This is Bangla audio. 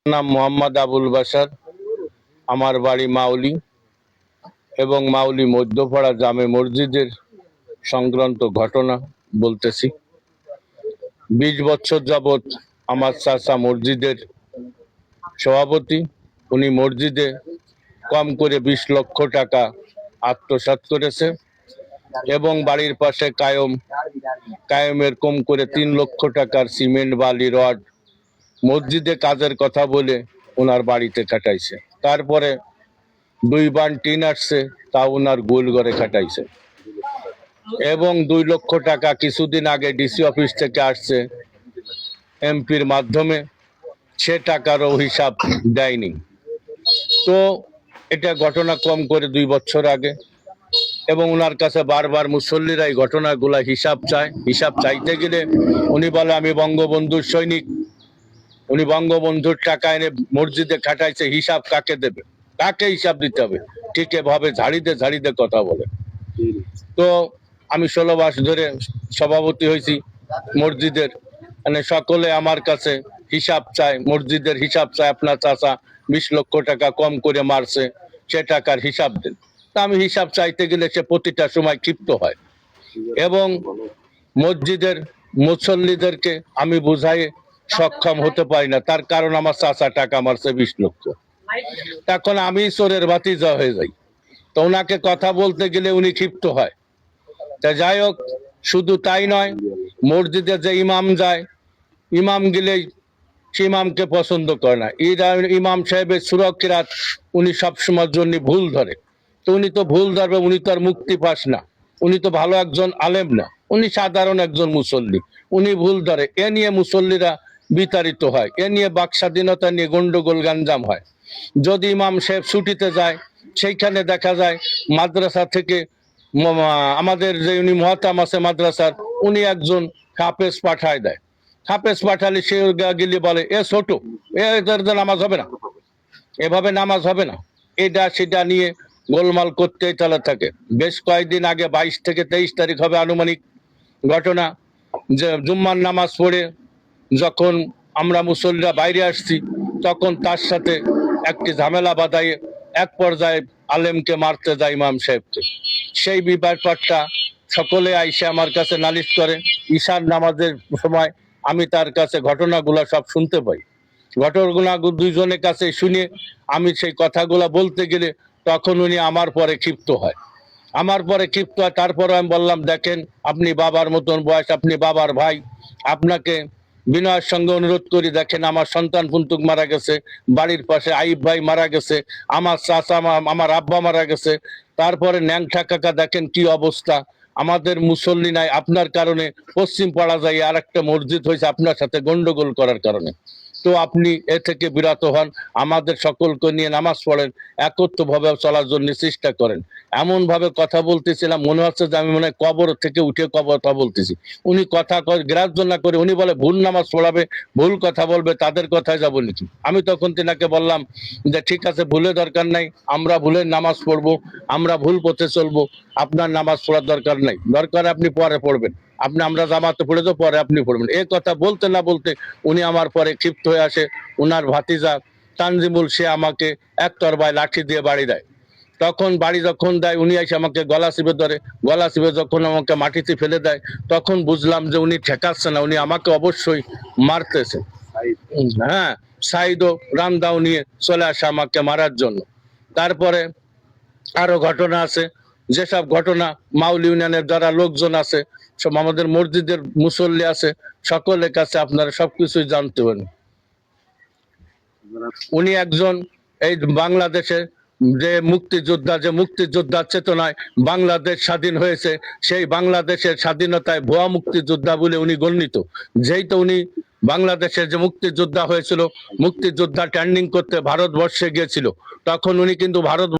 নাম মোহাম্মদ আবুল বাশার। আমার বাড়ি মাউলি এবং মাউলি মধ্যপাড়া জামে মসজিদের সংক্রান্ত ঘটনা বলতেছি। 20 বছর যাবৎ আমার চাচা মসজিদের সভাপতি। উনি মসজিদে কম করে 20 লক্ষ টাকা আত্মসাৎ করেছে এবং বাড়ির পাশে কায়েমের কম করে 3 লক্ষ টাকার সিমেন্ট বালি রড মসজিদে কাজের কথা বলে ওনার বাড়িতে কাটাইছে। তারপরে 2 বান টিন আসছে, তা ওনার গোল ঘরে কাটাইছে এবং 2 লক্ষ টাকা কিছুদিন আগে ডিসি অফিস থেকে আসছে এমপির মাধ্যমে, সে টাকারও হিসাব দেয়নি। তো এটা ঘটনা কম করে 2 বছর আগে এবং ওনার কাছে বারবার মুসল্লিরা এই ঘটনাগুলা হিসাব চায়। হিসাব চাইতে গেলে উনি বলে আমি বঙ্গবন্ধুর সৈনিক, উনি বঙ্গবন্ধুর টাকা এনে মসজিদে খাটাইছে, হিসাব কাকে দেবে, কাকে হিসাব দিতে হবে, ঠিক এভাবে ঝাড়িতে কথা বলে। তো আমি 16 মাস ধরে সভাপতি হয়েছি মসজিদের, মানে সকলে আমার কাছে হিসাব চায়, মসজিদের হিসাব চায়। আপনার চাচা 20 লক্ষ টাকা কম করে মারছে, সে টাকার হিসাব দেন। তা আমি হিসাব চাইতে গেলে সে প্রতিটা সময় ক্ষিপ্ত হয় এবং মসজিদের মুসল্লিদেরকে আমি বুঝাই সক্ষম হতে পারি না। তার কারণ আমার চাচা টাকা মারছে 20 লক্ষ। তখন আমি চোরের ভাতিজা হয়ে যাই। তো ওনাকে কথা বলতে গেলে উনি ক্ষিপ্ত হয়। তা যাই হোক, শুধু তাই নয়, মসজিদে যে ইমাম যায়, ইমাম গেলেই সে ইমামকে পছন্দ করে না। ইমাম সাহেবের সুরক্ষিরাত উনি সবসময়ের জন্য ভুল ধরে। তো উনি তো ভুল ধরবে, উনি তো আর মুক্তি পাস না, উনি তো ভালো একজন আলেম না, উনি সাধারণ একজন মুসল্লি, উনি ভুল ধরে। এ নিয়ে মুসল্লিরা বিতাড়িত হয়, এ নিয়ে বাক স্বাধীনতা নিয়ে গন্ডগোল গাঞ্জাম হয়। যদি ইমাম সাহেব ছুটিতে যায়, সেইখানে দেখা যায় মাদ্রাসা থেকে আমাদের যে উনি মহতাম আছে মাদ্রাসার, উনি একজন হাফেজ পাঠায় দেয়। হাফেজ পাঠালে সে গেলে বলে এ ছোট, এদের নামাজ হবে না, এভাবে নামাজ হবে না, এটা সেটা নিয়ে গোলমাল করতেই চলে থাকে। বেশ কয়েকদিন আগে 22 থেকে 23 তারিখ হবে আনুমানিক ঘটনা, যে জুম্মার নামাজ পড়ে যখন আমরা মুসল্লিরা বাইরে আসছি, তখন তার সাথে একটি ঝামেলা বাধায় এক পর্যায়ে আলেমকে মারতে যায় ইমাম সাহেবকে। সেই ব্যাপারটা সকলে আইসে আমার কাছে নালিশ করে। ঈশার নামাজের সময় আমি তার কাছে ঘটনাগুলা সব শুনতে পাই। ঘটনাগুলা দুইজনের কাছে শুনে আমি সেই কথাগুলা বলতে গেলে তখন উনি আমার পরে ক্ষিপ্ত হয়। তারপরে আমি বললাম, দেখেন আপনি বাবার মতন বয়স, আপনি বাবার ভাই, আপনাকে বিনয়ের সঙ্গে অনুরোধ করি, দেখেন আমার সন্তান পুন্তুক মারা গেছে, বাড়ির পাশে আইব ভাই মারা গেছে, আমার চাচা আমার আব্বা মারা গেছে, তারপরে ন্যাংঠা কাকা দেখেন কি অবস্থা, আমাদের মুসল্লি নাই আপনার কারণে। পশ্চিম পাড়া যাই আর একটা মসজিদ হয়েছে আপনার সাথে গন্ডগোল করার কারণে। তো আপনি এ থেকে বিরত হন, আমাদের সকলকে নিয়ে নামাজ পড়েন, একত্রভাবে চলার জন্য চেষ্টা করেন। এমন ভাবে কথা বলতেছিলাম, মনে হচ্ছে যে আমি মনে হয় কবর থেকে উঠে কথা বলতেছি। উনি কথা গ্রাহ্য না করে উনি বলে ভুল নামাজ পড়াবে, ভুল কথা বলবে, তাদের কথায় যাবো নাকি। আমি তখন তিনাকে বললাম যে ঠিক আছে, ভুলে দরকার নাই, আমরা ভুলের নামাজ পড়বো, আমরা ভুল পথে চলবো, আপনার নামাজ পড়ার দরকার নাই, দরকার আপনি পরে পড়বেন, আমরা জামাতে পড়ে তো পরে আপনি পড়বেন। এই কথা বলতে না বলতে উনি আমার পরে ক্ষিপ্ত হয়ে আসে। উনার ভাতিজা তানজিমুল সে আমাকে এক তরবায় লাঠি দিয়ে বাড়ি দেয়। তখন বাড়ি যখন দেয়, উনি এসে আমাকে গলা চিপে ধরে, গলা চিপে যখন আমাকে মাটিতে ফেলে দেয়, তখন বুঝলাম যে উনি ঠেকাচ্ছে না, উনি আমাকে অবশ্যই মারতেছে। হ্যাঁ, সাইদও রামদাও নিয়ে চলে আসে আমাকে মারার জন্য। তারপরে আরো ঘটনা আছে, যেসব ঘটনা মাউলি ইউনিয়নের যারা লোকজন আছে, সব আমাদের মসজিদের মুসল্লি আছে, সকলের কাছে আপনারা সবকিছুই জানতে পারেন। উনি একজন এই বাংলাদেশের যে মুক্তিযোদ্ধার চেতনায় বাংলাদেশ স্বাধীন হয়েছে, সেই বাংলাদেশের স্বাধীনতায় ভুয়া মুক্তিযোদ্ধা বলে উনি গণ্যিত। যেহেতু উনি বাংলাদেশের যে মুক্তিযোদ্ধা হয়েছিল, মুক্তিযোদ্ধা ট্রেনিং করতে ভারতবর্ষে গিয়েছিল, তখন উনি কিন্তু ভারত